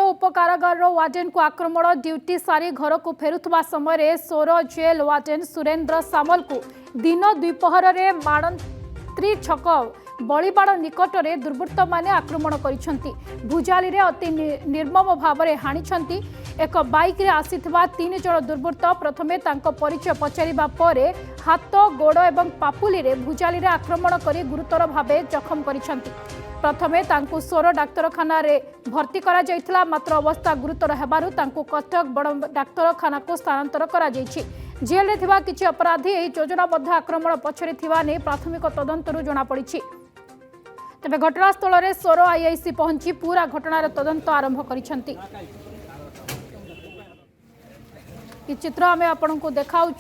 उपकारागार warden को आक्रमण duty सारी घर को फेरुवा समय सोर जेल वार्डेन सुरेंद्र सामल को दिन द्विपहर में माणत्री छक बलिबाड़ निकट में दुर्बृत्त माने आक्रमण कर भुजाली अति निर्मम भाव में हाणी एक बाइक रे आसीथिबा 3 जण दुर्बृत्त प्रथमे तांको परिचय पचारिबा परे हाथ गोड़ एवं पापुली रे भुजाली रे आक्रमण करी गुरुतर भावे जखम करिसंती। प्रथमे तांको सोर डाक्तरखाना रे भर्ती करा जायथिला मात्र अवस्था गुरुतर हेबारु तांको कटक बड़ डाक्तरखाना को स्थानांतर करा जायछि। जेल रे थिबा किछि अपराधी एही योजनाबद्ध आक्रमण पछरे थिबा नै प्राथमिक तदंतरु जणा पड़िछि। तबे घटनास्थल रे सोर आईआईसी पहुंची पूरा घटनार तदंत आरंभ करिसंती। चित्र आम आपण को देखाऊ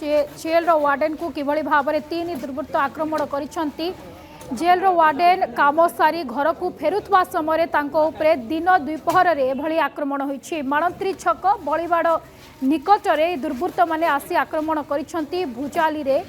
जेल वार्डेन को किभली भाव में 3 दुर्बृत्त आक्रमण करिसंती। जेल वार्डेन काम सारी घर को फेरुवा समय उपरे दिन द्विपहर में एभली आक्रमण होइछि। माणत्री छक बलिबाड़ निकट में दुर्बृत्त माने आसी आक्रमण करिसंती। भुजाली रे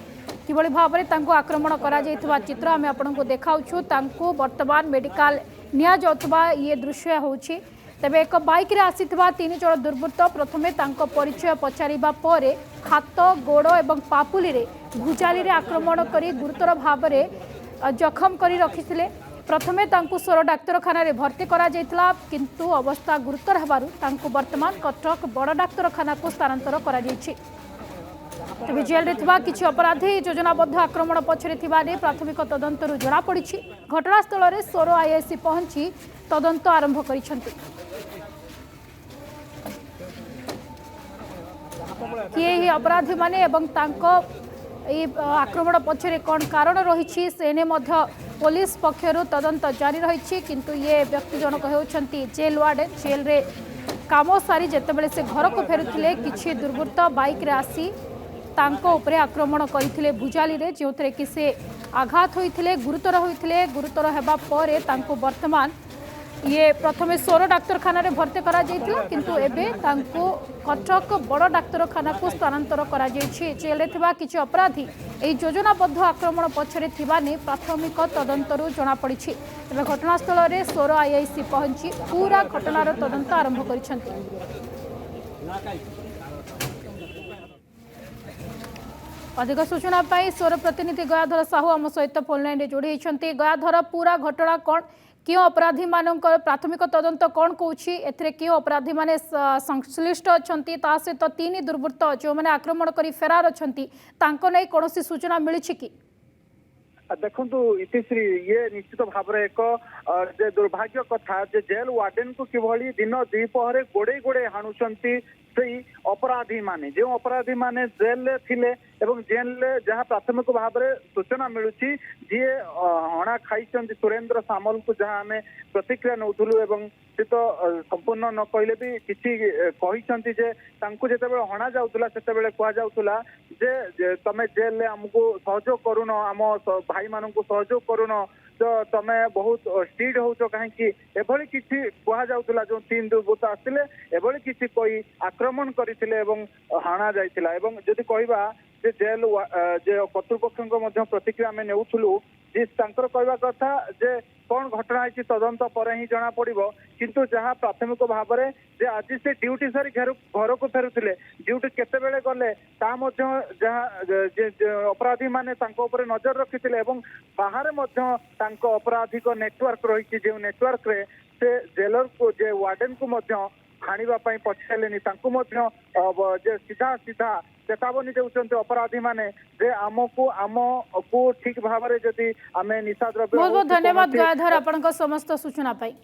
किभली भाव में तांको आक्रमण करा जायथिबा चित्र आम आपण को देखाऊ। तांको वर्तमान मेडिकल निया जाउथबा ये दृश्य होछि। तेबे एक बाइक रे आसीथिबा 3 जण दुर्बृत्त प्रथमे तांको परिचय पचारिबा परे हाथ गोड़ एवं पापुली रे भुजाली रे आक्रमण करी गुरुतर भाव में जखम करी रखिथिले। प्रथमे तांको सोर डाक्तरखाना रे भर्ती करा जायतिला किंतु अवस्था गुरुतर हेबारु तांको वर्तमान कटक बड़ डाक्तरखाना को स्थानांतर करा जायछि। तेबे जेल रे थिबा किछि अपराधी योजनाबद्ध आक्रमण पछरे थिबा ने प्राथमिक तदंतरु जणा पड़िछि। घटनास्थल रे सोर आईआईसी पहुंची तदंत आरंभ करिसंती। किए अपराधी माने एवं तांको आक्रमण पछरे कौन कारण रही सेने पुलिस पक्षर तदंत जारी रही किंतु ये व्यक्ति जनक होती जेल वार्डेन। जेल रे काम सारी जितेबाला से घर को फेरुले किसी दुर्बृत्त बाइक रे आसी तांको उपरे आक्रमण करते भुजाली रे जो कि से आघात होते गुरुतर होते गुरुतर हेबा परे तांको वर्तमान ये प्रथमे सोर डाक्तरखाना रे भर्ती करा जायतिला किंतु एबे तांको कटक बड़ डाक्तरखाना को स्थानांतर करा जायछि। जेल रे थिबा किछि अपराधी एही योजनाबद्ध आक्रमण पछरे थिबा ने प्राथमिक तदंतरु जणा पड़िछि। तबे घटनास्थल रे सोर आईआईसी पहुंची पूरा घटनार तदंत आरंभ करिसंती। अधिक सूचना पाई सोर प्रतिनिधि गयाधर साहू आम सहित फोन लाइन रे जोड़ी होइछंती। गयाधर पूरा घटना कौन क्यों अपराधी मानक प्राथमिक तदंत कौन कौची एथरे क्यों अपराधी माने संश्लिष्ट अछंती ता सहित 3 दुर्बृत्त जो माने आक्रमण करी फेरार अछंती तांको नै कोनोसी सूचना मिलिछि कि? देखु इतिश्री ये निश्चित भाव में एक दुर्भाग्य कथा जे जेल वार्डेन को किभली दिन द्विपहर गोड़े गोड़े हाणुचंती से अपराधी माने जो अपराधी माने जेल थिले एवं जेल जहाँ प्राथमिक भाव में सूचना मिलूँ जी हणा खाई सुरेंद्र सामल को जहाँ आम प्रतिक्रिया नौलु एवं से तो संपूर्ण न कहले भी किसी कहते जिते हणा जाऊला से कहला जे तमे जेल आमको सहयोग करुन आम भाई मान सहयोग करुन तो तमे बहुत स्ट्रीट हो कहीं एभली किसी कहला जो 3 दुर्बृत्त आसते एभली किसी कोई आक्रमण करते हाणा जाइतिला एवं जदि कहबा जे जेल जे कर्तृपक्ष प्रतिक्रिया आम नेउथुलु जी तांकर कहवा कथा जे कौन घटना है तदंत पर ही जना पड़ो किंतु जहाँ प्राथमिक भाव में जे आज से ड्यूटी सारी घर को फेरुले ड्यूटी केतेबेले गले जहाँ अपराधी माने नजर रखी बाहर अपराधिक नेटवर्क रही जो नेटवर्क रे से जेलर को जे वार्डेन को हाणिबा पछाइले सीधा सीधा चेतावनी देउछन्ते अपराधी माने जे आमको ठीक भाव में जदि आमे निशा द्रव्य। बहुत बहुत धन्यवाद गयाधर आपनका समस्त सूचना पाई।